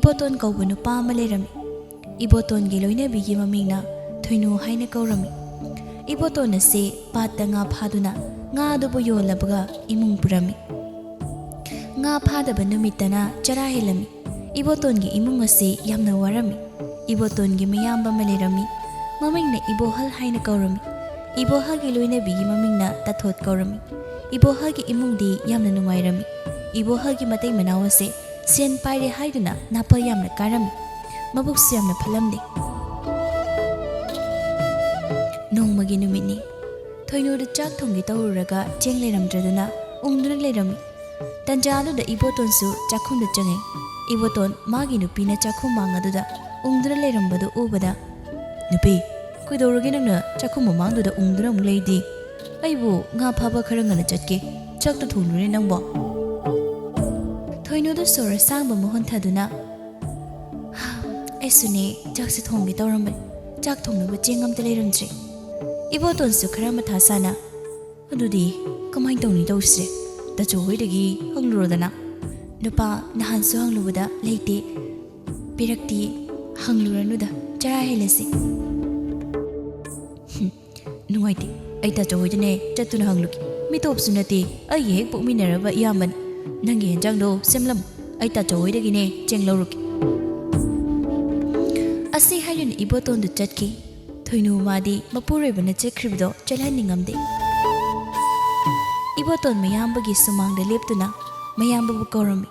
Iboton kauba nupa ama leirami. Iboton gi loinabigi mamingna Thoinu haina kaurami. Iboton ase patta nga phaduna nga adubu yolabaga imung purami. Nga phadaba numitana chara helami. Iboton gi imung ase yamna warami. Iboton gi mayamba malerami. Mamingna Ibohal haina kaurami. Ibohal gi loinabigi mamingna Tathot kaurami. Ibohal gi imung di yamna nungairami. Ibohal gi matay manaw ase sen paire haiduna napa yamna karami. Mabuksu yamna phalamde. Nongmagi numitni Thoinu da chak thonggi tawuraga cheng leiramdraduna ungduna leirami. Tanjadu da Iboton su chakhum da changai. Iboton magi nupina chakhum mangaduda ungduna leirambadu ubada. Nupi, kuidoragi nangna chakhum mamangduda ungduna mung leidi. Aibu nga phaba khara ngana chatke chakta thunure nangbo. Thoinu da sora sangba mohon thaduna. Aisune chakse thonggi tawrambai. Chak thongnuba chengam ta leiramdre. Iboton su khara matha sana. Adudi kamai tawni tawsre. Tacho hoidagi hanglurodana. Nupa nahan su hanglubada leite. Pirakti hangluраnuda chara helasi. Nuaiti. Ay tacho hoidane chatuna hangluki. Mitop sunati ay hek pukminaraba yaman. Nangi henjangdo semlam. Ay tacho hoidagine chenglauruki. Asi hayun Iboton du chatki. Thoinu madi mapurebana chekhribido chalhaningamde. Iboton mayambagi sumangda leptuna mayambabu kaurami.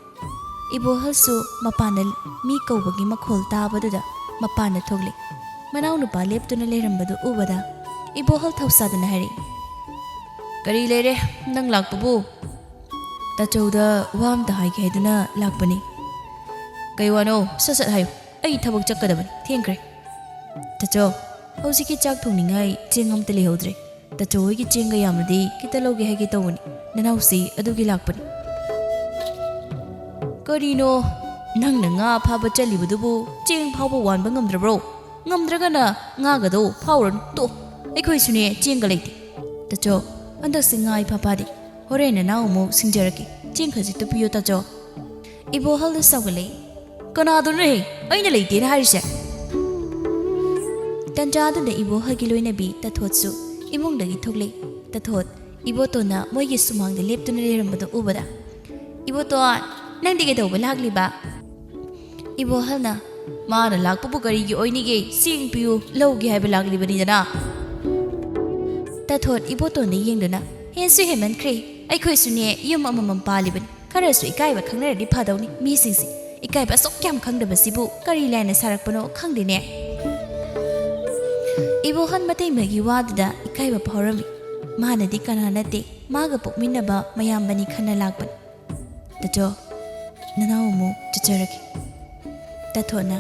Ibohal su mapana mi kaubagi makhol tabaduda mapana thogle. Manaw nupa leptuna leirambadu ubada. Ibohal thausadana hari. Kari leire nang lakpabu. Tachauda wam ta haige haiduna lakpani. Kaiwano sasat hayo. Ay thabak chakkadabani thengkre. Tacho Hosiki chak thongningai chengam te lehodre. Tacho hoigi chenga yamadi kita loge hage tawani. Nanausi adugi lakpani. Karino nangna nga phaba chalibadubu cheng phawba wanba ngamdrabro. Ngamdragana nga gado phawran to. Aikoi sune chenga leite. Tacho andak singai phapadi. Horena naw mo singjaraki. Cheng khaji to piyo tacho. Ibohal da sawale. Kanadun re aina leite na harise. Tanjadu da Ibohal gi loinabi Tathotsu imungdagi thogle. Tathot Ibotona moigi sumangda leptuna leirambadu ubada. Iboton nangdi ge tawba lagliba. Ibohalna mana lakpabu karigi oinige sing piyu lawge haiba laglibani dana. Tathot Iboton da yengduna hensu hemankhre aikhoi sune yum amamam palibani. Kharasu ikaiba khangnaradi phadawni mi singsi. Ikaiba sokyam khangdabasibu kari laina sarakpano khangdene. Ibohan matay magi wadda ikaiba paurami. Mana di kananate maga pukminaba mayambani khana lakpan. Tacho nanaw mo chacharaki. Tathona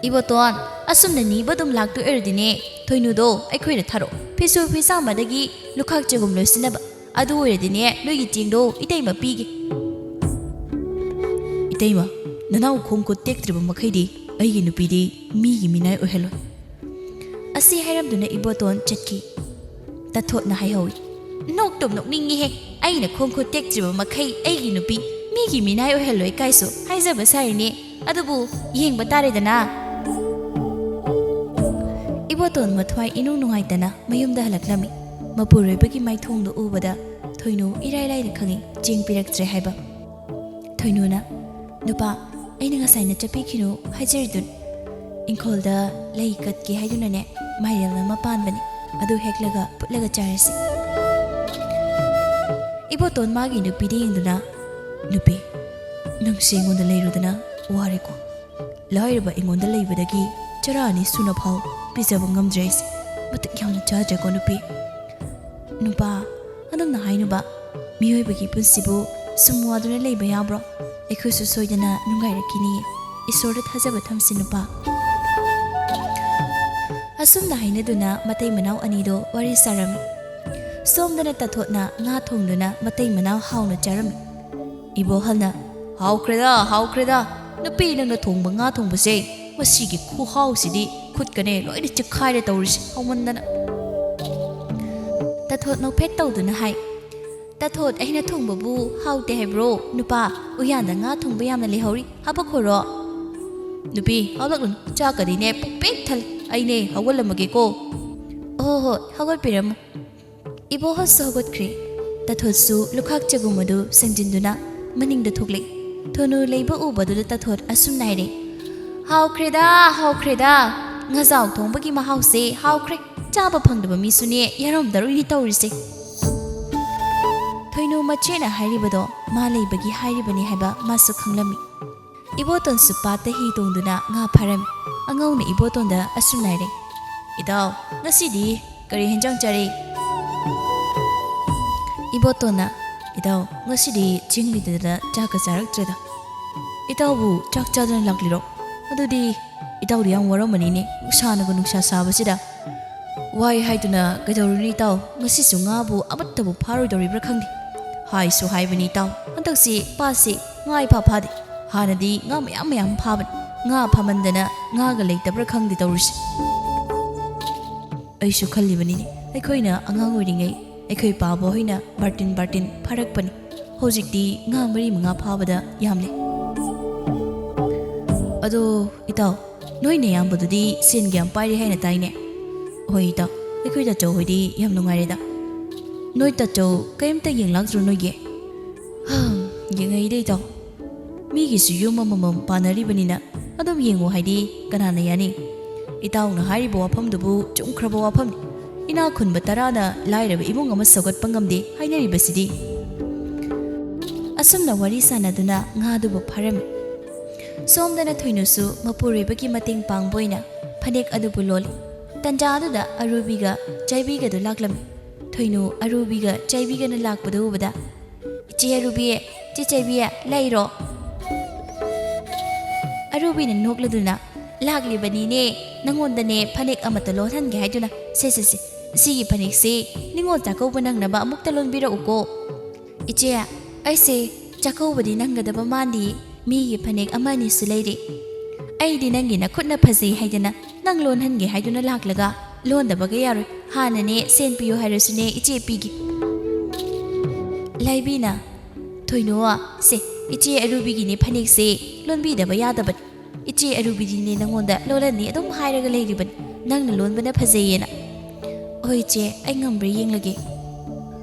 Iboton asumna ni badum laktu erdine Thoinu do aikhoi na tharo. Pisu pisa madagi lukhak chegum loisinaba. Adu erdine loigi chingdo itaima pige. Itaima Nanaw khongko tektriba makhaidi aigi nupidi migi minai ohelo. Asi hairamduna Iboton chatki. Tathot na haihawi. Noktom nokningi he. Aina khongko tektriba makhai aigi nupi migi minai ohelo ikaiso haizaba sarine. Adubu yengba taredana. Iboton mathwai inung nungaitana mayumda halaklami. Mapuroibagi maithongdo ubada Thoinu irai laina khangi cheng piraktre haiba. Thoinu na nupa aina ngasai na chapikino haijaridun inkolda lei katki haidunane mairel na mapanbani adu heklaga putlaga charasi. Iboton magi nupidi yengduna nupi nang sengonda leirudana wariko lairba ingonda leibadagi charani suna phau pizaba ngamdreis batak yamna chajago nupi. Nupa adamna hainuba miyoibagi punsibu sumwaduna leiba yabro. Ekhusu soidana nungairakini isorda thajaba thamsi nupa. Asumna hainaduna matay manaw anido wari sarami. Somdana Tathotna nga thongduna matay manaw hauna charami. Ibohalna haukreda nupi nangna thongba nga thongbase masigi khuhausidi khutkane loida chakhaire tawrisi haumandana. Tathot no phet tawduna hai. Tathot aina thongbabu haute haibro nupa uyanda nga thongba yamna lehori haba khoro. Nupi hawlakun chakadine pek thal aine hawgalamage ko. Oh hawgal piram. Ibo hasu hagot kre. Tathotsu lukhak chagumadu sangjinduna maning da thokle. Thonu leiba ubadu da tathot asum naire. How kreda ngazau thongbagi mahause how kre chaba phangdaba misune yarom daruni tawrise. Thoinu machena hairibado ma leibagi hairibani haiba masu khanglami. Iboton su pata hi tongduna nga pharam angauna iboton da asum naire. Idaw ngasidi kari henjang chari. Ibotona idaw ngasidi chingmidada chaka charaktreda. Idawbu chak chadana lakliro. Adudi idaw yang waramanine usanaga nungsa sabasida. Wai haiduna gadawruni taw ngasi su ngabu abattabu pharudoribra khangdi. Hai su haibani taw hantaksi pasi ngai pha phadi. Hanadi nga mayam phaban nga phamandana nga ga leitabra khangdi tawrisi. Aisu khallibanine aikhoina angang oiringai aikhoi pabo hoina bartin pharakpani. Hojikti nga mari manga phabada yamle. Ado itaw noine yambadudi sen gyam pairi haina taine. Hoi itaw aikhoi da chow hoidi yam nungaireda. Noi ta chow kaimta yenglakdru noige. Yengai de itaw. Migi su yuma mamam panaribanina adum yengo haidi kanana yani. Itaw na haribo wafamdubu chumkraba wafamni. Ina khunba tarana lairaba imung ama sogot pangamde hainaribasidi. Asumna wari sanaduna ngadubu pharami. Somdana thoinusu mapuribagi mating pangboina phanek adubu loli. Tanja aduda arubiga chaibiga du laklami. Thoinu arubiga chaibiga na lakpadu ubada. Ichi arubiye chi chaibiya lairo. Arubina nokladuna laklibanine nangondane phanek amata lolhange haiduna se sigi phanek se ningol chakauba nangnaba amuk talon bira uko. Ichi aise chakaubadi nangadaba mandi. Migi phanek amani su leire. Aidi nangi na khutna phazei haidana nang lon hange haiduna laklaga lon da baga yaroi hanane sen piyo hairasune iche pigi. Laibina thoinoa se iche arubigi ne phanek se lon bi da ba yadabat. Iche arubigi ne nangonda lolani adum hairaga leiriban nangna lon bana phazeyena. Oi che ai ngambre yenglage.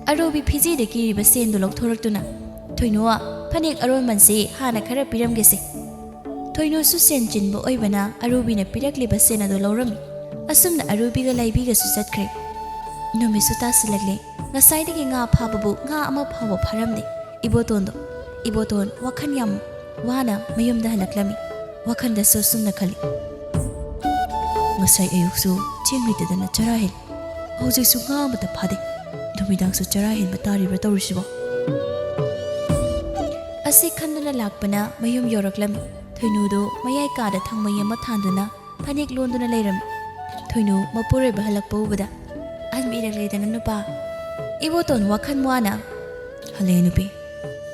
Arubi phiji de kiriba sen do lokthoraktuna. Thoinoa phanek aron manse hana khara piramgese. Thoino su sen chinbo oibana arubina pirakliba sen ado lorami. Asumna arubiga laibiga su chatkre. Nomi su tasilagle ngasaidagi nga phababu nga ama phabo pharamne. Iboton wakhan yam wana mayumda halaklami. Wakhanda su sumna khali. Ngasai ayuksu chenglitadana charahil. Hojiksu nga mata phade. Numidang su charahil bataribra tawrisibo. Asi khanduna lakpana mayum yoraklami. Thoinudo mayai kada thangmai ama thanduna phanek londuna leiram. Thoinu mapure bahalakpa ubada anbirakledana nupa. Iboton wakhan wana hale nupi.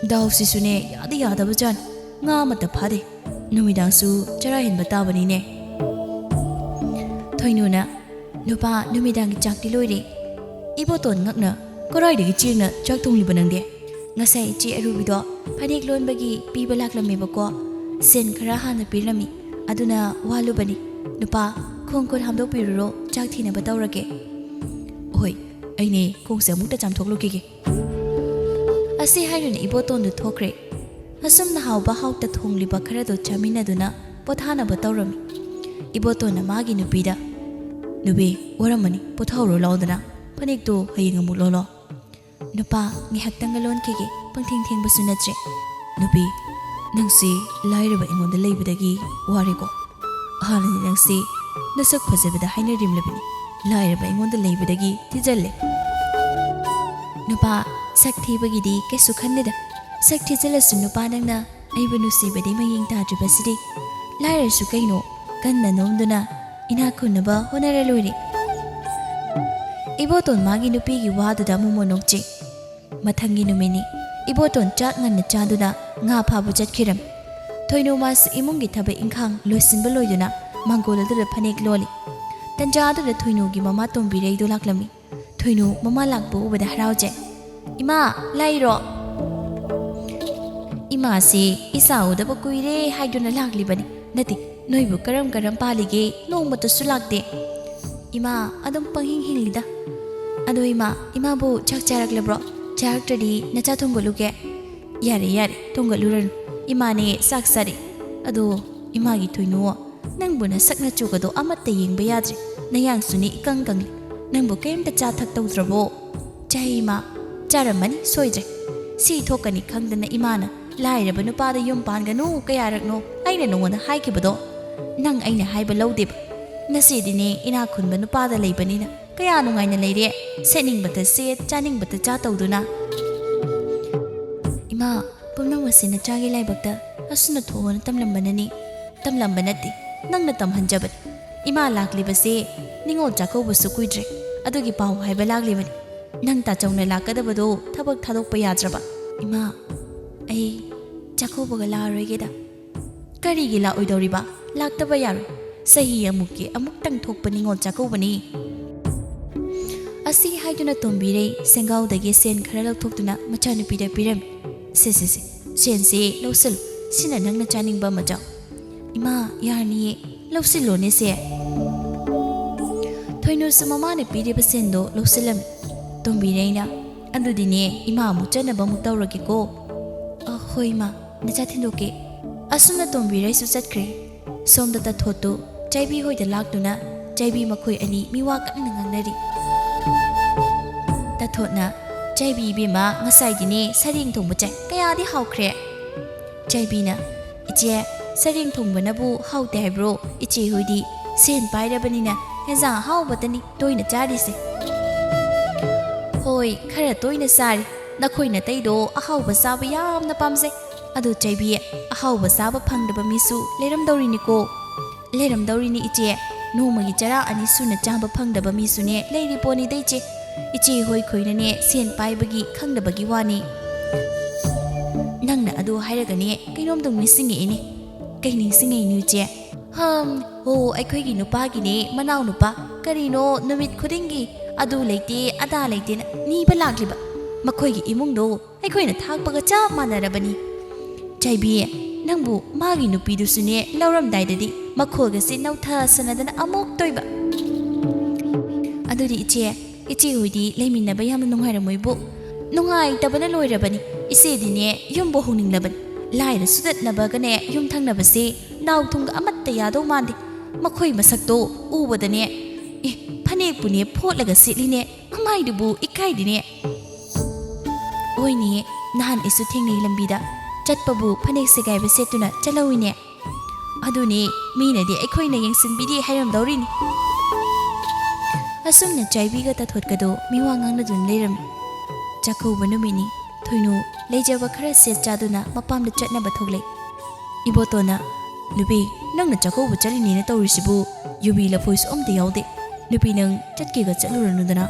Daw sisune yadi yadabajan nga mata phade. Numidangsu charahin batabanine. Thoinuna nupa numidang chakti loire. Iboton ngakna koraidagi chingna chak thonglibanangde. Ngasai ichi arubido phanek lonbagi piba laklamebako sen khara hana pirami aduna walubani nupa khongkor hamdok piruro chak thina batawrage. Oi aine khongse amukta chamthoklukige. Asi hairun iboton du thokre. Asumna hauba hauta thongliba khara do chaminaduna pothana batawrami. Iboton magi nupida nubi waramani pothawro laudana phanek do hayeng amuk lolo. Nupa ngihaktang galon kege pangthing thing basu natre. Nupi nangsi laireba ingonda leibadagi wariko. Hanani nangsi nasak phajabada hainarim labini. Laireba ingonda leibadagi tijalle. Nupa sakthi bagidi kesu khanneda. Sakthi jalasu nupa nangna aiba nusibadi mayeng tadribasidi. Lairasu kaino kanna nomduna inakhunaba honara loire. Iboton magi nupigi waduda mumonokche. Mathangi numini iboton chak nganna chaduna nga phabu chatkiram. Thoinu mas imungi thabe ingkhang loisinba loiduna mangola da phanek loli. Tanja da thoinu gi mama tombi reido laklami. Thoinu mama lakbo ubada harauje. Ima lairo. Ima se isa udaba kuire haiduna laklibani. Nati Noibu karam karam palige nongmata sulakde. Ima adum panghing hinglida. Ado ima bu chak charak lebro. Charak tadi nacha thonggaluge. Yare thonggaluran. Ima ne saksari. Ado ima gi thoinu nangbu na sakna chugado amatta yengba yadri. Nayang suni ikang kangli. Nangbu kaimta cha thak tawdrabo. Chai ima charamani soidre. Si thokani khangdana imana lairaba nupada yum panganu kayarakno aina nongona haikibado. Nang aina haiba lawdeba. Nasidine ina khunba nupada leibanina kaya nungaina leire seningbata se chaningbata cha tawduna. Ima pumnang wasina chagi laibakta asuna thona tamlambanani. Tamlambanati nangna tamhanjabat. Ima laklibase ningol chakaubasu kuidre. Adugi pau haiba laklibani. Nang ta chawna lakadabado thabak thadokpa yadraba. Ima ai chakaubaga laroigeda. Karigi la oidoriba laktaba yaro. Sahi amuki amuktang thokpa ningol chakaubani. Asi haiduna tombire sengaudagi sen khara lawthoktuna machanupida piram. Sen se lawsal sina nangna chaningba machaw. Ima yarniye lawsilone se. Thoinu samamane pide basendo lawsilam. Tombireina andudine ima amu chanaba mu tawrageko. Hoi ma nacha thindoke. Asuna tombire su chatkre. Somda ta thotu chaibi hoida laktuna chaibi makhoi ani miwa kanna ngangnari. Ta thotna chaibi bima ngasai dine saring thongba chai kayadi hawkhre. Chaibi na iche saring thongbana bu hawte haibro iche hoidi sen pairabanina henzang hawbatani toina charise. Hoi khara toina sari nakhoina taido ahawba saba yamna pamse. Adu chaibi ahawba saba phangdaba misu leiramdauriniko. Leiramdaurini iche nomagi chara ani suna chamba phangdaba misune leiri poni daiche. Iche hoi khoinane sen paibagi khangdabagi wani. Nangna adu hairagane kainomdong nisinge ini. Kaining singe inu che. Ho aikhoigi nupagine manaw nupa karino numit khudingi adu leite ada leite niba lagliba. Makhoigi imungdo aikhoina thakpaga chap manarabani. Chaibi nangbu magi nupidusune lauramdaidadi makhogase nawtha sanadana amok toiba. Aduri iche hoidi leiminaba yamna nunghairamoibu. Nungai tabana loirabani. Ise dine yumbo honinglaban. Laira sudatnaba gane yum thangnabase naw thunga amatta yado mandi. Makhoi masakto ubadane phane pune photlaga sitline mamaidubu ikaidine. Oine nahan isu thengnei lambida chatpabu phane segaiba setuna chalawine. Aduni minadi aikhoina yengsinbidi hairamdaurini. Asumna chaibiga tathotgado miwangang dun leiram. Chakauba numini thoinu leijaba khara se chaduna mapamda chatnaba thogle. Ibotona nubi nangna chakauba chalini na tawrisibu yubi la voice omta yaude. Nubi nang chatkiga chalurannudana.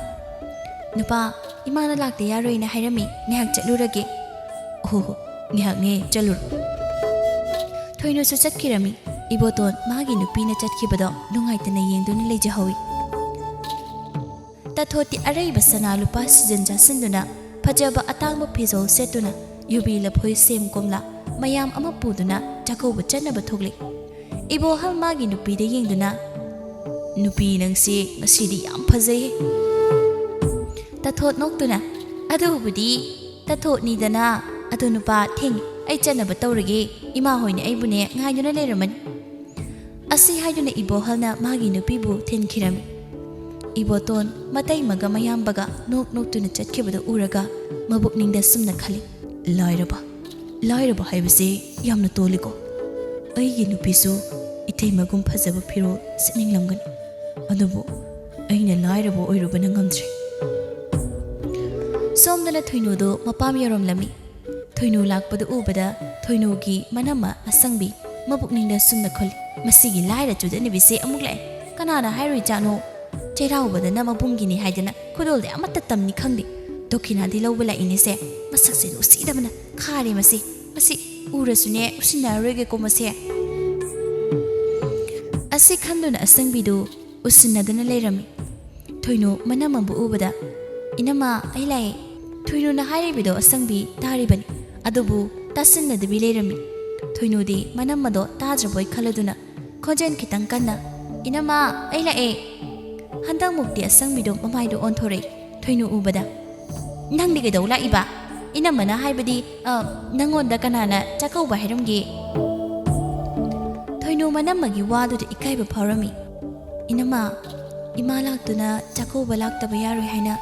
Nupa imana lakte yaroina hairami ngihak chalurage. Ngihak ne chalur. Thoinu su chatkirami. Iboton magi nupina chatkibado nungaitana yengduna leijahawi. Tathoti araiba sana lupa sijanja sinduna phajaba atangba phizol setuna yubi laphoi sem komla mayam ama puduna chakauba chanaba thogle. Ibo hal magi nupi de yengduna nupi nangsi ngasidi yam phajai. Tathot noktuna adubudi tathot ni dana adu nupa theng ai chanaba tawrage ima hoine aibune ngaiduna leiramani. Asi haiduna ibo halna magi nupi bu thenkirami. Iboton matai maga mayambaga nok tuna chatkibada uraga mabukningda sumna khali. Lairaba haibase yamna toliko. Aigi nupisu itei magum phajaba phiro sininglamgan. Adubu aina lairaba oirubana ngamdre. Somdana thoinudo mapam yaromlami. Thoinu lakpada ubada thoinugi manama asangbi mabukningda sumna khali. Masigi laira chudani bise amuk lai. Kanana hairui chano Cherauba na mabungini haidana kudolde amata tamni khangdi. Dokina di lawbala inise masakse usidabana khari masi urasune usina rege ko mase. Asi khanduna asangbidu usinadana leirami. Thoinu manamabu ubada inama ailai thoinu na haribido asangbi taribani. Adubu tasinna de bileirami. Thoinu di manamado tajraboi khaladuna ꯈꯣꯟꯖꯦꯜ ꯈꯤꯇꯪ ꯀꯟꯅ ꯏꯅꯝꯃ ꯑꯩ ꯂꯥꯛꯑꯦ ꯍꯟꯗꯛ ꯃꯨꯛꯇꯤ ꯑꯁꯪꯕꯤꯗꯣ ꯃꯃꯥꯏꯗꯣ ꯑꯣꯟꯊꯣꯔꯛꯏ ꯊꯣꯏꯅꯨ ꯎꯕꯗ ꯅꯪꯗꯤ ꯀꯩꯗꯧ ꯂꯥꯛꯏꯕ ꯏꯅꯝꯃꯅ ꯍꯥꯏꯕꯗꯤ ꯅꯪꯉꯣꯟꯗ ꯀꯅꯥꯅ ꯆꯥꯛꯀꯧꯕ ꯍꯥꯏꯔꯝꯒꯦ ꯊꯣꯏꯅꯨ ꯃꯅꯝꯃꯒꯤ ꯋꯥꯗꯨꯗ ꯏꯀꯥꯏꯕ ꯐꯥꯎꯔꯝꯃꯤ ꯏꯅꯝꯃ ꯏꯃꯥ ꯂꯥꯛꯇꯨꯅ ꯆꯥꯛꯀꯧꯕ ꯂꯥꯛꯇꯕ ꯌꯥꯔꯣꯏ ꯍꯥꯏꯅ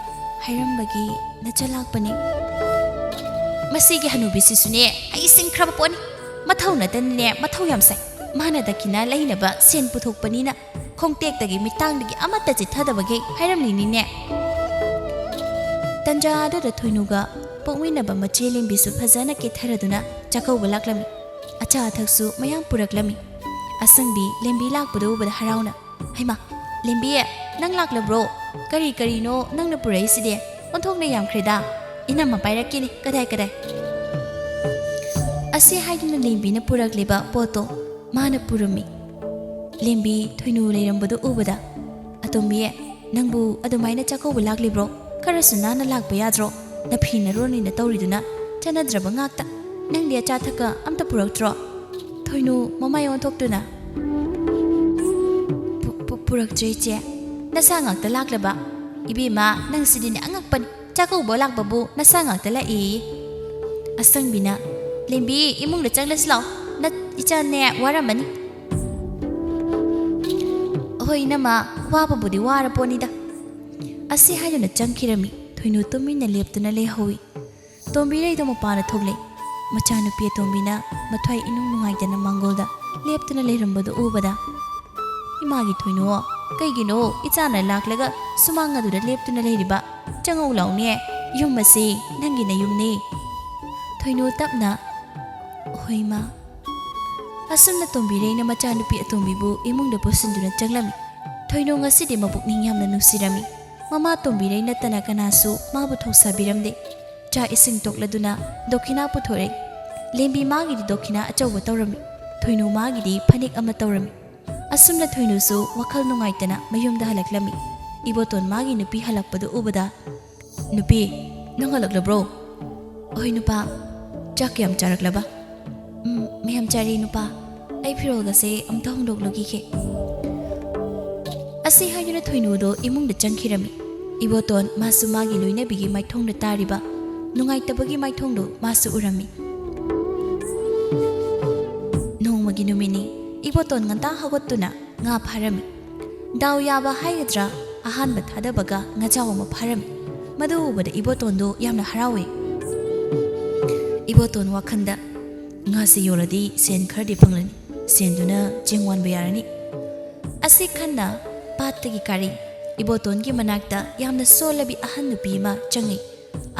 ꯍꯥꯏꯔꯝꯕꯒꯤ ꯅꯆ ꯂꯥꯛꯄꯅꯤ ꯃꯁꯤꯒꯤ ꯍꯅꯨꯕꯤꯁꯤꯁꯨꯅꯦ ꯑꯩ ꯁꯤꯡꯈ꯭ꯔꯕ ꯄꯣꯠꯅꯤ ꯃꯊꯧ ꯅꯠꯇꯅꯅꯦ ꯃꯊꯧ ꯌꯥꯝ ꯁꯥꯏ ꯃꯥꯅ ꯗꯈꯤꯅꯥ ꯂꯩꯅꯕ ꯁꯦꯟ ꯄꯨꯊꯣꯛꯄꯅꯤꯅ ꯈꯣꯡꯇꯦꯛꯇꯒꯤ ꯃꯤꯇꯥꯡꯗꯒꯤ ꯑꯃꯠꯇ ꯆꯤꯠꯊꯗꯕꯒꯤ ꯍꯥꯏꯔꯝꯂꯤꯅꯤꯅꯦ ꯇꯟꯖꯥ ꯑꯗꯨꯗ ꯊꯣꯏꯅꯨꯒ ꯄꯣꯛꯃꯤꯟꯅꯕ ꯃꯆꯦ ꯂꯦꯝꯕꯤꯁꯨ ꯐꯖꯅ ꯀꯦꯊꯔꯗꯨꯅ ꯆꯥꯛꯀꯧꯕ ꯂꯥꯛꯂꯝꯃꯤ ꯑꯆꯥ ꯑꯊꯛꯁꯨ ꯃꯌꯥꯝ ꯄꯨꯔꯛꯂꯝꯃꯤ ꯑꯁꯪꯕꯤ ꯂꯦꯝꯕꯤ ꯂꯥꯛꯄꯗ ꯎꯕꯗ ꯍꯔꯥꯎꯅ ꯍꯩꯃꯥ ꯂꯦꯝꯕꯤ ꯅꯪ ꯂꯥꯛꯂꯕ꯭ꯔꯣ ꯀꯔꯤ ꯀꯔꯤꯅꯣ ꯅꯪꯅ ꯄꯨꯔꯛꯏꯁꯤꯗꯤ ꯑꯣꯟꯊꯣꯛꯅ ꯌꯥꯝꯈ꯭ꯔꯦꯗ ꯏꯅꯝꯃ ꯄꯥꯏꯔꯛꯀꯦꯅꯦ ꯀꯗꯥꯏ ꯑꯁꯤ ꯍꯥꯏꯗꯨꯅ ꯂꯦꯝꯕꯤꯅ ꯄꯨꯔꯛꯂꯤꯕ ꯄꯣꯠꯇꯣ ꯃꯥꯅ ꯄꯨꯔꯝꯃꯤ ꯂꯦꯝꯕꯤ ꯊꯣꯏꯅꯨ ꯂꯩꯔꯝꯕꯗꯨ ꯎꯕꯗ ꯑꯇꯣꯝꯕꯤ ꯅꯪꯕꯨ ꯑꯗꯨꯃꯥꯏꯅ ꯆꯥꯛꯀꯧꯕ ꯂꯥꯛꯂꯤꯕ꯭ꯔꯣ ꯈꯔꯁꯨ ꯅꯥꯟꯅ ꯂꯥꯛꯄ ꯌꯥꯗ꯭ꯔꯣ ꯅꯐꯤꯅꯔꯣꯅꯤꯅ ꯇꯧꯔꯤꯗꯨꯅ ꯆꯠꯅꯗ꯭ꯔꯕ ꯉꯥꯛꯇ ꯅꯪꯗꯤ ꯑꯆꯥ ꯑꯊꯛꯀ ꯑꯝꯇ ꯄꯨꯔꯛꯇ꯭ꯔꯣ ꯊꯣꯏꯅꯨ ꯃꯃꯥꯏ ꯑꯣꯟꯊꯣꯛꯇꯨꯅ ꯄꯨꯔꯛꯇ꯭ꯔꯦ ꯏꯆꯦ ꯅꯁꯥ ꯉꯥꯛꯇ ꯂꯥꯛꯂꯕ ꯏꯕꯦꯝꯃ ꯅꯪꯁꯤꯗꯤꯅꯦ ꯑꯉꯛꯄꯅꯤ ꯆꯥꯛꯀꯧꯕ ꯂꯥꯛꯄꯕꯨ ꯅꯁꯥ ꯉꯥꯛꯇ ꯂꯥꯛꯏ ꯑꯁꯪꯕꯤꯅ ꯂꯦꯝꯕꯤ ꯏꯃꯨꯡꯗ ꯆꯪꯂꯁꯤ ꯂꯥꯛꯑꯣ ꯏꯆꯥꯅꯦ ꯋꯥꯔꯝꯃꯅꯤ ꯍꯣꯏ ꯏꯅꯝꯃ ꯋꯥꯕꯕꯨꯗꯤ ꯋꯥꯔꯄꯣꯠꯅꯤꯗ ꯑꯁꯤ ꯍꯥꯏꯗꯨꯅ ꯆꯪꯈꯤꯔꯝꯃꯤ ꯊꯣꯏꯅꯨ ꯇꯨꯃꯤꯟꯅ ꯂꯦꯞꯇꯨꯅ ꯂꯩꯍꯧꯏ ꯇꯣꯝꯕꯤꯔꯩꯗꯣ ꯃꯄꯥꯅ ꯊꯣꯛꯂꯛꯏ ꯃꯆꯥꯅꯨꯄꯤ ꯑꯇꯣꯝꯕꯤꯅ ꯃꯊ꯭ꯋꯥꯏ ꯏꯅꯨꯡ ꯅꯨꯡꯉꯥꯏꯇꯅ ꯃꯥꯡꯒꯣꯜꯗ ꯂꯦꯞꯇꯨꯅ ꯂꯩꯔꯝꯕꯗꯨ ꯎꯕꯗ 이마기 토이노 그이기노 이자나 락래가 수망 아두라 lep투나 레리바 짱오 라우니 юм마시 낭기나 юм니 토이노 탑나 호이마 asumna tombireina machanupi atombibu imungda posinduna changlami thoino ngasidi mabukning yamna nusirami mama tombireina tana kanasu mabu thosabiramde cha ising tokladuna dokina puthore lembi magi di dokina achawba tawrami thoino magi di phanik ama tawrami asumna thoino su wakhal nungaitana mayumda halaklami iboton magi nupi halakpadu ubada nupi nang halaklabro oi nupa chakyam charaklaba mayam chari nupa ai phirolgase amta hongdoklogi khe asi hayuna thoinudo imungda changkhirami iboton masu magi loina bigi maithongda tariba nungaitabagi maithongdo masu urami nongmagi numini iboton nganta hagotuna nga pharami daw yaba haigadra ahanba thadabaga ngachawma pharami madu ubada iboton do yamna harawe iboton wakhanda ngasi yoradi sen khardi panglani senduna jingwan bayarani asi khanna patagi kari iboton gi manakta yamna solabi ahan nupi ma changi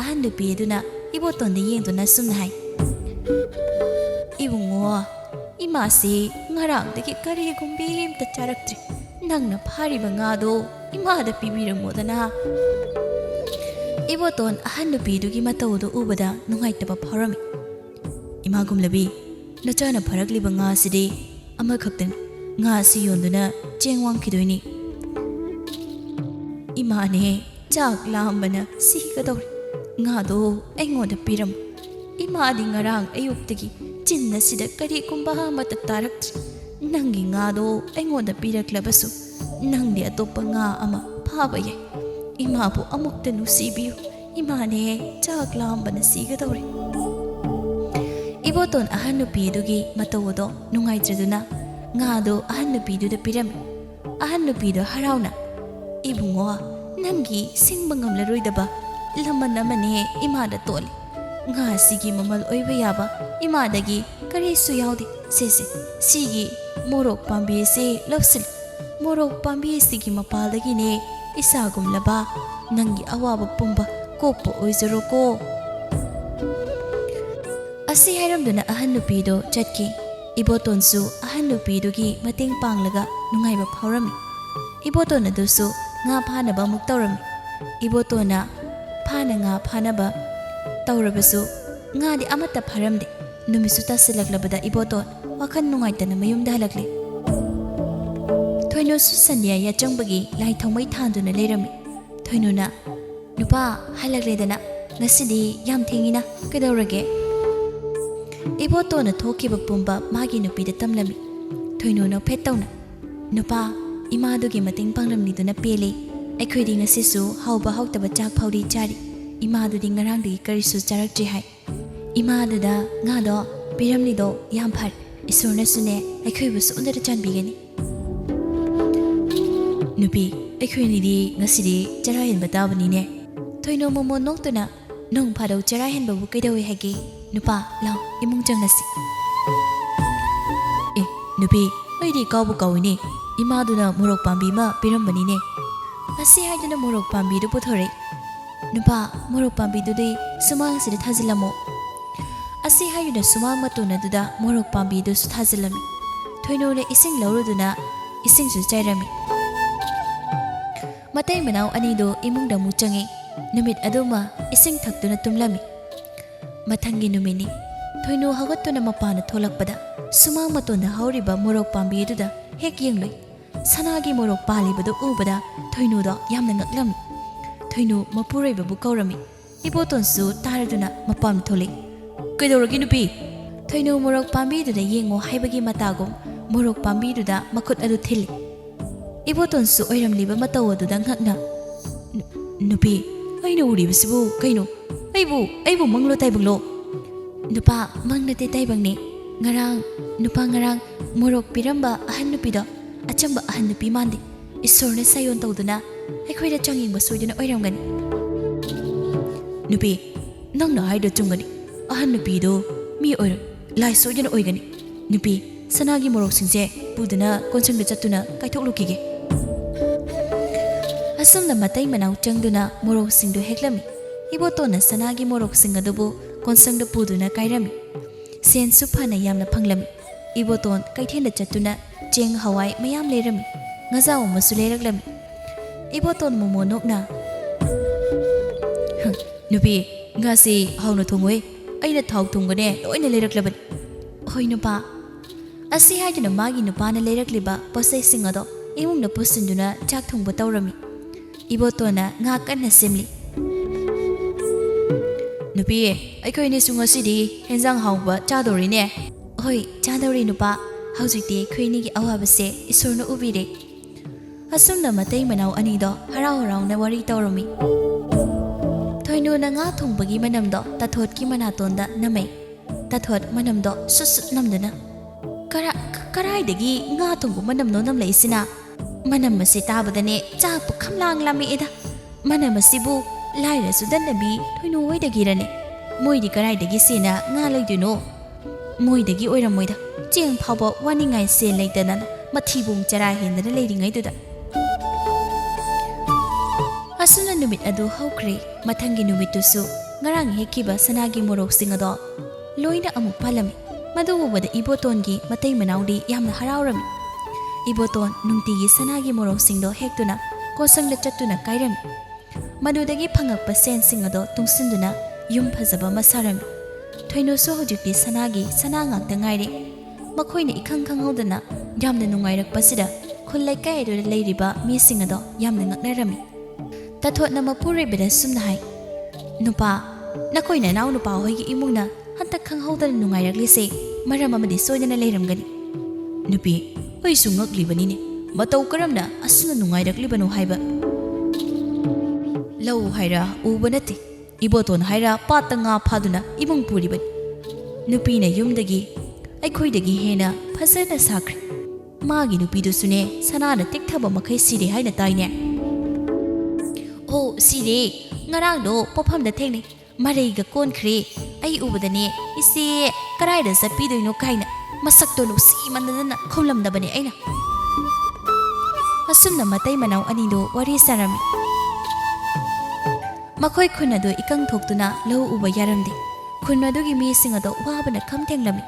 ahan nupi eduna iboton de yengduna sumna hai ibungo imasi ngarang dagi kari gumbim ta charaktri nangna phari banga do ima da pibiramodana iboton ahan nupi dugi matodo ubada nungaitaba pharami ima gumlabi nachana pharakliba nga sidi ama khaktan nga si yonduna chengwang khidoini imane chak lambana si kador nga do aingoda piram ima di ngarang ayuktagi chinna sida kari kumba mata tarak nangi nga do aingoda piraklabasu nangdi atopa nga ama phaba ye ima bu amukta nusibiyu imane chak lambana si kador iboton ahan nupi dugi matodo nungaitraduna ngado ahan nupi du da pirami ahan nupi do harauna ibungo nangi singbangam la roidaba laman namane imada tole nga sigi mamal oiba yaba imadagi kari su yaudi sese sigi morok pambi se lopsil morok pambi sigi mapaldagi ne isagum laba nangi awaba pumba kopo oizaro ko asi hairamduna ahan nupi do chatki iboton su ahan nupi dugi mating panglaga nungaiba phawrami iboton adusu nga phanaba muk tawrami ibotona phana nga phanaba tawrabasu nga di amata pharamde numisu tasilaklabada iboton wakhan nungaitana mayumda halakle thoino su sandiya ya changbagi lai thongmai thanduna leirami thoinona nupa halakledana ngasidi yam thengina kedawrage ibotona thokiba pumba magi nupi da tamlami Thoinu no petona. Nupa, imadugi mating panglamniduna pele. Aikhoi ngasisu hauba hautaba chak phaudi chari. Imadu di ngarang di karisu charak jihai. Imadu da ngado piramni do yam phar. Isurna sune aikhoi busu undara chanbigani. Nupi, aikhoi ni di ngasidi charahin batabani ne. Thoinu momo noktuna nong phado charahin babu kaidawi hagi. Nupa, lao imung changnasi. Nupi, aidi kaubu kawini. Imaduna morok pambi ma pirambani ne. Asi haiduna morok pambi du puthore. Nupa, morok pambi du di sumang sida thazilamo. Asi haiduna sumang matuna duda morok pambi du su thazilami. Thoinu le ising lauruduna ising su chairami. Matay manaw anido imung da muchangi. Numit aduma ising thakduna tumlami. Mathangi numini. Thoinu hagatuna mapana tholakpada. Sumang matuna hauriba morok pambi duda hek yengloi. Sanagi morok pali badu ubada Thoinu do yamna ngaklami. Thoinu mapurei babu kaurami. Iboton su taraduna mapam thole. Kaidoragi nupi. Thoinu morok pambi duda yengo haibagi matagum morok pambi duda makut adu thili. Iboton su oiramliba mataw aduda ngakna. Nupi, aina uribasibu kaino. Aibu manglo taibanglo. Nupa mangnate taibangni. Ngarang morok piramba ahan nupido. Achamba ahan nupi mandi. Isorne sayon tawduna. Aikhoida changing basoiduna oiramgani. Nupi, nang na haida chungani. Ahan nupi do mi oir lai soiduna oigani. Nupi, sanagi morok singse puduna konsangda chatuna kaithokluki. Asumna matay manaw changduna morok singdo heklami. Ibotona sanagi morok singadubu konsangda puduna kairami. Sen supana yamna panglami. Iboton kaithenda chatuna cheng hawai mayam lerami. Ngazaw masu leraklami. Iboton momonokna. Nupi, ngasi hawna thongwe. Aina thau thongane loina leraklaban. Hoi nupa. Asi haiduna magi nupa na lerakliba posay singado imung na pusinduna chak thongba tawrami. Ibotona nga kanna simli. Nupi, aikoi ni sungasidi henzang hawba chadori ne. Hoi, chadori nupa. Haujikti aikoi ni gi awabase isorna ubire. Asumna matay manaw anido haraw na wari tawrami. Thoinu na nga thongbagi manamdo tathot ki manatonda namay. Tathot manamdo susut namduna. Karaidagi nga thongbu manamno namlay sina. Manam masi tabadane chapu khamlang lami ida. Manam masibu laira sudan nabi thoinu oidagirane. Moidi karaidagi sina nga laiduno. Moidagi oiramoida. Cheng phawba waningai se laidana mathibung chara hendana leiringai duda. Asuna numit adu haukre mathangi numit tusu ngarang hekiba sanagi morok singado loina amuk palami. Madu ubada ibotongi matay manawdi yamna harawrami. Iboton nungtigi sanagi morok singdo hektuna kosangda chatuna kairami. Madudagi phangakpa sen singado tungsinduna yum phajaba masarami. Thoinu so hojikti sanagi sanangakta ngaire. Makhoina ikhang khanghaudana yamna nungairakpasida khullai kaidu leiriba mi singado yamna ngaknarami. Tathot na mapuri beda sumna hai. Nupa, nakoina naw nupa hoigi imungna hantak khanghaudana nungairakli maram amadi soidana leiramgani. Nupi, oi sungakli ne. Mataw karamna asuna nungairakli haiba. Lau haira ubanati. Iboton haira patanga phaduna imung puri bani. Nupi na yumdagi aikhoidagi hena phasana sakri. Magi nupi du sune sanana tikthaba makhai sire haina taine. Oh, sire, ngarang do popam da thengni. Marai ga kon khre. Ai ubadane isi karai da sapi do no kaina. Masak to lusi manana kholam da bane aina. Asumna matay manaw anido wari sarami. Makhoi khuna do ikang thoktuna lo uba yaramdi. Khuna do gi mi singado wabana khamthenglami.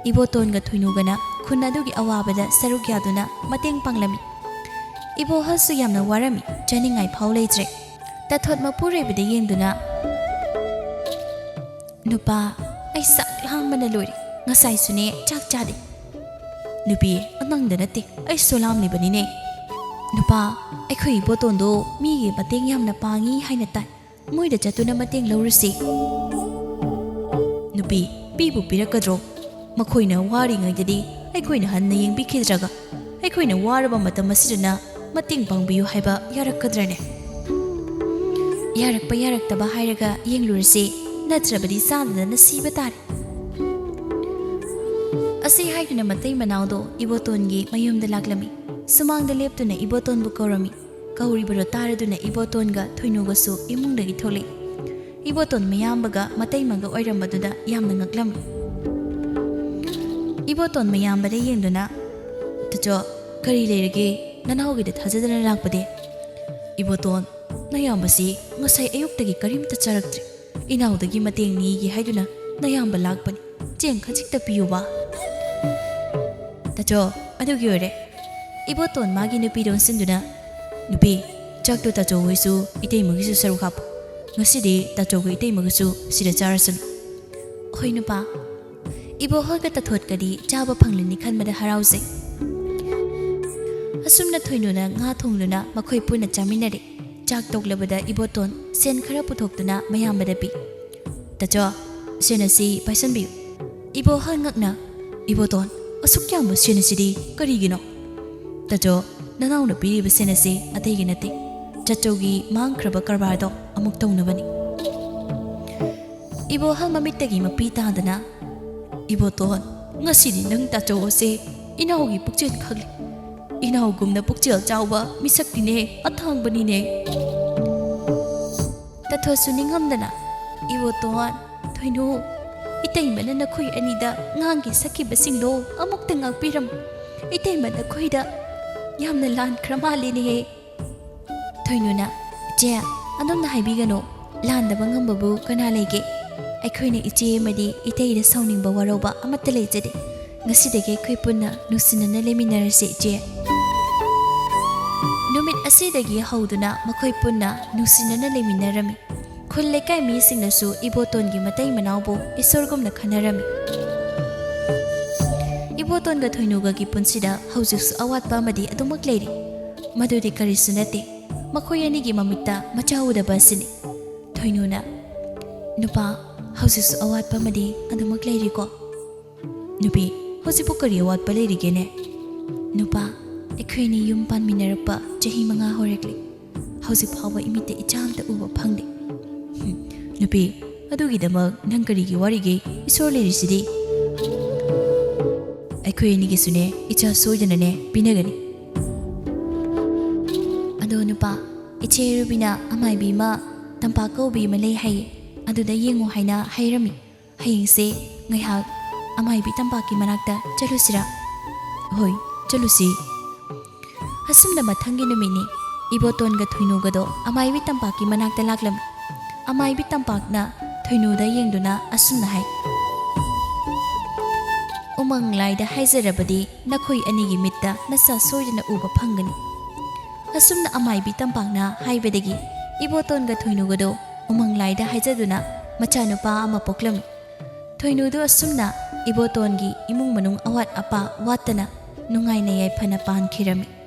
Iboton ga thoinu gana khuna do gi awabada saruk yaduna mateng panglami. Ibo hasu yamna warami janingai phauleitre. Tathot mapure bide yengduna. Nupa, ai sak hangmana lori. Ngasai sune chak chade. Nupi, anang da nate. Ai solam ni banine. Nupa, aikoi boton do mi gi mateng yamna pangi haina tai. Moida chatuna mateng laurisi. Nupi, pibu pirakadro. Makhoina wari ngai jadi ꯑꯩꯈꯣꯏꯅ ꯍꯟꯅ ꯌꯦꯡꯕꯤꯈꯤꯗ꯭ꯔꯒ ꯑꯩꯈꯣꯏꯅ ꯋꯥꯔꯕ ꯃꯇꯝ ꯑꯁꯤꯗꯅ ꯃꯇꯦꯡ ꯄꯥꯡꯕꯤꯌꯨ ꯍꯥꯏꯕ ꯌꯥꯔꯛꯀꯗ꯭ꯔꯅꯦ? ꯌꯥꯔꯛꯄ ꯌꯥꯔꯛꯇꯕ ꯍꯥꯏꯔꯒ ꯌꯦꯡꯂꯨꯔꯁꯤ, ꯅꯠꯇ꯭ꯔꯕꯗꯤ ꯆꯥꯗꯅ ꯁꯤꯕ ꯇꯥꯔꯦ꯫ ꯑꯁꯤ ꯍꯥꯏꯗꯨꯅ ꯃꯇꯩ ꯃꯅꯥꯎꯗꯣ ꯏꯕꯣꯇꯣꯟꯒꯤ ꯃꯌꯨꯝꯗ ꯂꯥꯛꯂꯝꯃꯤ꯫ ꯁꯨꯃꯥꯡꯗ ꯂꯦꯞꯇꯨꯅ ꯏꯕꯣꯇꯣꯟꯕꯨ ꯀꯧꯔꯝꯃꯤ꯫ ꯀꯧꯔꯤꯕꯗꯣ ꯇꯥꯔꯗꯨꯅ ꯏꯕꯣꯇꯣꯟꯒ ꯊꯣꯏꯅꯨꯒꯁꯨ ꯏꯃꯨꯡꯗꯒꯤ ꯊꯣꯛꯂꯛꯏ꯫ ꯏꯕꯣꯇꯣꯟ ꯃꯌꯥꯝꯕꯒ ꯃꯇꯩꯃꯒ ꯑꯣꯏꯔꯝꯕꯗꯨꯗ ꯌꯥꯝꯅ ꯉꯛꯂꯝꯃꯤ꯫ ꯏꯕꯣꯇꯣꯟ ꯃꯌꯥꯝꯕꯗ ꯌꯦꯡꯗꯨꯅ, "ꯇꯆꯣ, ꯀꯔꯤ ꯂꯩꯔꯒꯦ? ꯅꯅꯥꯎꯒꯤꯗ ꯊꯥꯖꯗꯅ ꯂꯥꯛꯄꯗꯤ?" "ꯏꯕꯣꯇꯣꯟ, ꯅꯌꯥꯝꯕꯁꯤ ꯉꯁꯥꯏ ꯑꯌꯨꯛꯇꯒꯤ ꯀꯔꯤꯝꯇ ꯆꯥꯔꯛꯇ꯭ꯔꯤ. ꯏꯅꯥꯎꯗꯒꯤ ꯃꯇꯦꯡ ꯅꯤꯒꯦ ꯍꯥꯏꯗꯨꯅ ꯅꯌꯥꯝꯕ ꯂꯥꯛꯄꯅꯤ. ꯆꯦꯡ ꯈꯖꯤꯛꯇ ꯄꯤꯌꯨꯕ." "ꯇꯆꯣ, ꯑꯗꯨꯒꯤ ꯑꯣꯏꯔꯦ." ꯏꯕꯣꯇꯣꯟ ꯃꯥꯒꯤ ꯅꯨꯄꯤꯗ ꯑꯣꯟꯁꯤꯟꯗꯨꯅ, "ꯅꯨꯄꯤ, ꯆꯥꯛꯇꯨ ꯇꯥꯆꯧ ꯍꯣꯏꯁꯨ ꯏꯇꯩꯃꯒꯤꯁꯨ ꯁꯔꯨꯛ ꯍꯥꯞꯄꯨ. ꯉꯁꯤꯗꯤ ꯇꯥꯆꯧꯒ ꯏꯇꯩꯃꯒꯁꯨ ꯁꯤꯗ ꯆꯥꯔꯁꯅꯨ." "ꯍꯣꯏ ꯅꯨꯄꯥ." ꯏꯕꯣꯍꯣꯏꯒ ꯇꯊꯣꯠꯀꯗꯤ ꯆꯥꯕ ꯐꯪꯂꯅꯤ ꯈꯟꯕꯗ ꯍꯔꯥꯎꯖꯩ꯫ ꯑꯁꯨꯝꯅ ꯊꯣꯏꯅꯨꯅ ꯉꯥ ꯊꯣꯡꯗꯨꯅ ꯃꯈꯣꯏ ꯄꯨꯟꯅ ꯆꯥꯃꯤꯟꯅꯔꯦ꯫ ꯆꯥꯛ ꯇꯣꯛꯂꯕꯗ ꯏꯕꯣꯇꯣꯟ ꯁꯦꯟ ꯈꯔ ꯄꯨꯊꯣꯛꯇꯨꯅ ꯃꯌꯥꯝꯕꯗ ꯄꯤ꯫ "ꯇꯆꯣ, ꯁꯦꯟ ꯑꯁꯤ ꯄꯥꯏꯁꯟꯕꯤꯌꯨ." ꯏꯕꯣꯍꯣꯏ ꯉꯛꯅ, "ꯏꯕꯣꯇꯣꯟ, ꯑꯁꯨꯛ ꯌꯥꯝꯕ ꯁꯦꯟ ꯑꯁꯤꯗꯤ ꯀꯔꯤꯒꯤꯅꯣ?" "ꯇꯆꯣ, ꯅꯅꯥꯎꯅ ꯄꯤꯔꯤꯕ ꯁꯦꯟ ꯑꯁꯤ ꯑꯇꯩꯒꯤ ꯅꯠꯇꯦ. ꯆꯆꯧꯒꯤ ꯃꯥꯡꯈ꯭ꯔꯕ ꯀꯔꯕꯥꯔꯗꯣ ꯑꯃꯨꯛ ꯇꯧꯅꯕꯅꯤ." ꯏꯕꯣꯍꯜ ꯃꯃꯤꯠꯇꯒꯤ ꯃꯄꯤ ꯇꯥꯗꯅ, "ꯏꯕꯣꯇꯣꯟ, ꯉꯁꯤꯗꯤ ꯅꯪ ꯇꯥꯆꯧ ꯑꯁꯦ ꯏꯅꯥꯎꯒꯤ ꯄꯨꯛꯆꯦꯜ ꯈꯪꯂꯦ. ꯏꯅꯥꯎꯒꯨꯝꯅ ꯄꯨꯛꯆꯦꯜ ꯆꯥꯎꯕ ꯃꯤꯁꯛꯇꯤꯅꯦ, ꯑꯊꯥꯡꯕꯅꯤꯅꯦ." ꯇꯊꯣꯠꯁꯨ ꯅꯤꯡꯉꯝꯗꯅ, "ꯏꯕꯣꯇꯣꯟ, ꯊꯣꯏꯅꯨ, ꯏꯇꯩꯃꯅ ꯅꯈꯣꯏ ꯑꯅꯤꯗ ꯉꯥꯡꯒꯤ ꯁꯛꯈꯤꯕꯁꯤꯡꯗꯣ ꯑꯃꯨꯛꯇ ꯉꯥꯛꯄꯤꯔꯝꯃꯨ. ꯏꯇꯩꯃ ꯅꯈꯣꯏꯗ ꯌꯥꯝꯅ ꯂꯥꯟꯈ꯭ꯔ ꯃꯥꯜꯂꯦꯅꯦꯍꯦ." ꯊꯣꯏꯅꯨꯅ, "ꯏꯆꯦ, ꯑꯗꯣꯝꯅ ꯍꯥꯏꯕꯤꯒꯅꯨ. ꯂꯥꯟꯗꯕ ꯉꯝꯕꯕꯨ ꯀꯅꯥ ꯂꯩꯒꯦ? ꯑꯩꯈꯣꯏꯅ ꯏꯆꯦ ꯑꯃꯗꯤ ꯏꯇꯩꯗ ꯁꯥꯎꯅꯤꯡꯕ ꯋꯥꯔꯧꯕ ꯑꯃꯠꯇ ꯂꯩꯖꯗꯦ. ꯉꯁꯤꯗꯒꯤ ꯑꯩꯈꯣꯏ ꯄꯨꯟꯅ ꯅꯨꯡꯁꯤꯅꯅ ꯂꯩꯃꯤꯟꯅꯔꯁꯤ ꯏꯆꯦ." ꯅꯨꯃꯤꯠ ꯑꯁꯤꯗꯒꯤ ꯍꯧꯗꯨꯅ ꯃꯈꯣꯏ ꯄꯨꯟꯅ ꯅꯨꯡꯁꯤꯅꯅ ꯂꯩꯃꯤꯟꯅꯔꯝꯃꯤ꯫ ꯈꯨꯜ ꯂꯩꯀꯥꯏ ꯃꯤꯁꯤꯡꯅꯁꯨ ꯏꯕꯣꯇꯣꯟꯒꯤ ꯃꯇꯩ ꯃꯅꯥꯎꯕꯨ ꯏꯁꯣꯔꯒꯨꯝꯅ ꯈꯟꯅꯔꯝꯃꯤ꯫ ꯏꯕꯣꯇꯣꯟꯒ ꯊꯣꯏꯅꯨꯒꯒꯤ ꯄꯨꯟꯁꯤꯗ ꯍꯧꯖꯤꯛꯁꯨ ꯑꯋꯥꯠꯄ ꯑꯃꯗꯤ ꯑꯗꯨꯃꯛ ꯂꯩꯔꯤ꯫ ꯃꯗꯨꯗꯤ ꯀꯔꯤꯁꯨ ꯅꯠꯇꯦ, ꯃꯈꯣꯏ ꯑꯅꯤꯒꯤ ꯃꯃꯤꯠꯇ ꯃꯆꯥ ꯎꯗꯕ ꯑꯁꯤꯅꯤ꯫ ꯊꯣꯏꯅꯨꯅ, "ꯅꯨꯄꯥ, ꯍꯧꯖꯤꯛꯁꯨ ꯑꯋꯥꯠꯄ ꯑꯃꯗꯤ ꯑꯗꯨꯃꯛ ꯂꯩꯔꯤꯀꯣ?" "ꯅꯨꯄꯤ, ꯍꯧꯖꯤꯛꯄꯨ ꯀꯔꯤ ꯑꯋꯥꯠꯄ ꯂꯩꯔꯤꯒꯦꯅꯦ?" "ꯅꯨꯄꯥ, ꯑꯩꯈꯣꯏꯅꯤ ꯌꯨꯝ ಪಾನ್ಮಿꯟꯅꯔꯛꯄ ꯆꯍꯤ 5 ꯍꯧꯔꯛꯂꯤ. ꯍꯧꯖꯤꯛ ꯐꯥꯎꯕ ꯏꯃꯤꯠꯇ ꯏꯆꯥ ꯑꯝꯇ ꯎꯕ ꯐꯪꯗꯦ." "ꯅꯨꯄꯤ, ꯑꯗꯨꯒꯤꯗꯃꯛ ꯅꯪ ꯀꯔꯤꯒꯤ ꯋꯥꯔꯤꯒꯦ? ꯏꯁꯣꯔ ꯂꯩꯔꯤꯁꯤꯗꯤ." "ꯑꯩꯈꯣꯏ ꯑꯅꯤꯒꯤꯁꯨꯅꯦ ꯏꯆꯥ ꯁꯣꯏꯗꯅꯅꯦ ꯄꯤꯅꯒꯅꯤ." "ꯑꯗꯣ ꯅꯨꯄꯥ, ꯏꯆꯦ ꯔꯨꯕꯤꯅꯥ ꯑꯃꯥꯏꯕꯤ ꯑꯃ ꯇꯝꯄꯥꯛ ꯀꯧꯕꯤ ꯑꯃ ꯂꯩ ꯍꯥꯏꯌꯦ. ꯑꯗꯨꯗ ꯌꯦꯡꯉꯨ ꯍꯥꯏꯅ ꯍꯥꯏꯔꯝꯃꯤ. ꯍꯌꯦꯡꯁꯦ ꯉꯥꯏꯍꯥꯛ ꯑꯃꯥꯏꯕꯤ ꯇꯝꯄꯥꯛꯀꯤ ꯃꯅꯥꯛꯇ ꯆꯠꯂꯨꯁꯤꯔꯥ?" "ꯍꯣꯏ, ꯆꯠꯂꯨꯁꯤ." ꯑꯁꯨꯝꯅ ꯃꯊꯪꯒꯤ ꯅꯨꯃꯤꯠꯅꯤ ꯏꯕꯣꯇꯣꯟꯒ ꯊꯣꯏꯅꯨꯒꯗꯣ ꯑꯃꯥꯏꯕꯤ ꯇꯝꯄꯥꯛꯀꯤ ꯃꯅꯥꯛꯇ ꯂꯥꯛꯂꯝꯃꯤ꯫ ꯑꯃꯥꯏꯕꯤ ꯇꯝꯄꯥꯛꯅ ꯊꯣꯏꯅꯨꯗ ꯌꯦꯡꯗꯨꯅ ꯑꯁꯨꯝꯅ ꯍꯥꯏ, "ꯎꯃꯪ ꯂꯥꯏꯗ ꯍꯥꯏꯖꯔꯕꯗꯤ ꯅꯈꯣꯏ ꯑꯅꯤꯒꯤ ꯃꯤꯠꯇ ꯅꯆꯥ ꯁꯣꯏꯗꯅ ꯎꯕ ꯐꯪꯒꯅꯤ." ꯑꯁꯨꯝꯅ ꯑꯃꯥꯏꯕꯤ ꯇꯝꯄꯥꯛꯅ ꯍꯥꯏꯕꯗꯒꯤ ꯏꯕꯣꯇꯣꯟꯒ ꯊꯣꯏꯅꯨꯒꯗꯣ ꯎꯃꯪ ꯂꯥꯏꯗ ꯍꯥꯏꯖꯗꯨꯅ ꯃꯆꯥꯅꯨꯄꯥ ꯑꯃ ꯄꯣꯛꯂꯝꯃꯤ꯫ ꯊꯣꯏꯅꯨꯗꯨ ꯑꯁꯨꯝꯅ ꯏꯕꯣꯇꯣꯟꯒꯤ ꯏꯃꯨꯡ ꯃꯅꯨꯡ ꯑꯋꯥꯠ ꯑꯄꯥ ꯋꯥꯠꯇꯅ ꯅꯨꯡꯉꯥꯏꯅ ꯌꯥꯏꯐꯅ ꯄꯥꯟꯈꯤꯔꯝꯃꯤ꯫